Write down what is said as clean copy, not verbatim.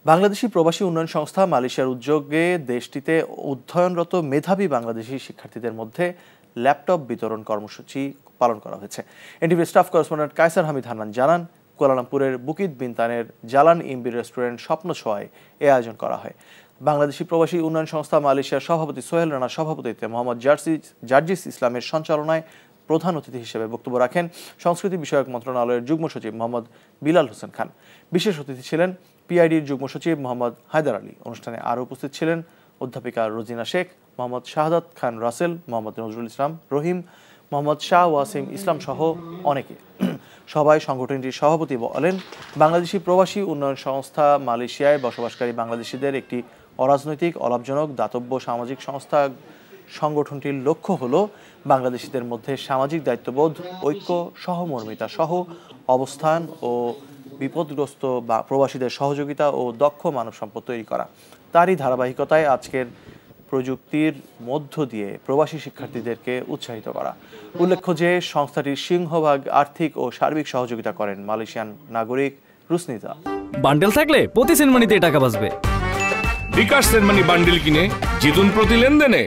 বাংলাদেশি প্রবাসী উন্নয়ন সংস্থা মালয়েশিয়ার উদ্যোগে দেশটিতে অধ্যয়নরত মেধাবী বাংলাদেশি শিক্ষার্থীদের মধ্যে ল্যাপটপ বিতরণ কর্মসূচি পালন করা হয়েছে। NTV staff correspondent Kaiser Hamid Hannan জানান, কুয়ালালামপুরের বুকিত বিনতানের জালান ইমবি রেস্টুরেন্ট স্বপ্ন ছোঁয়ায় এ আয়োজন করা হয়। বাংলাদেশি প্রবাসী উন্নয়ন সংস্থা মালয়েশিয়ার সভাপতি সোহেল রানার সভাপতিত্বে মোহাম্মদ জার্জিস ইসলামের সঞ্চালনায় প্রধান অতিথি হিসেবে বক্তব্য রাখেন সংস্কৃতি বিষয়ক মন্ত্রণালয়ের যুগ্ম সচিব মোহাম্মদ বিলাল হোসেন খান। বিশেষ অতিথি ছিলেন পিআইডির যুগ্ম সচিব মোহাম্মদ হায়দার আলী। অনুষ্ঠানে আরও উপস্থিত ছিলেন অধ্যাপিকা রোজিনা শেখ, মোহাম্মদ শাহাদাত খান রাসেল, মোহাম্মদ নজরুল ইসলাম রহিম, মোহাম্মদ শাহ ওয়াসিম ইসলাম সহ অনেকে। সবাই সংগঠনটির সভাপতি বলেন, বাংলাদেশি প্রবাসী উন্নয়ন সংস্থা মালয়েশিয়ায় বসবাসকারী বাংলাদেশিদের একটি অরাজনৈতিক, অলাভজনক, দাতব্য সামাজিক সংস্থা। সংগঠনটির লক্ষ্য হল বাংলাদেশিদের মধ্যে সামাজিক দায়িত্ববোধ, ঐক্য, সহমর্মিতা সহ অবস্থান ও বিপদগ্রস্ত বা প্রবাসীদের সহযোগিতা ও দক্ষ মানব সম্পদ তৈরি করা। তারই ধারাবাহিকতায় আজকের প্রযুক্তির মধ্য দিয়ে প্রবাসী শিক্ষার্থীদেরকে উৎসাহিত করা। উল্লেখ্য যে সংস্থাটির সিংহভাগ আর্থিক ও সার্বিক সহযোগিতা করেন মালয়েশিয়ান নাগরিক রুসনিতা। বান্ডেল থাকলে প্রতি সেনমানিতে টাকা বাঁচবে। বিকাশ সেনমানি বান্ডেল কিনে জিতুন প্রতি লেনদেনে।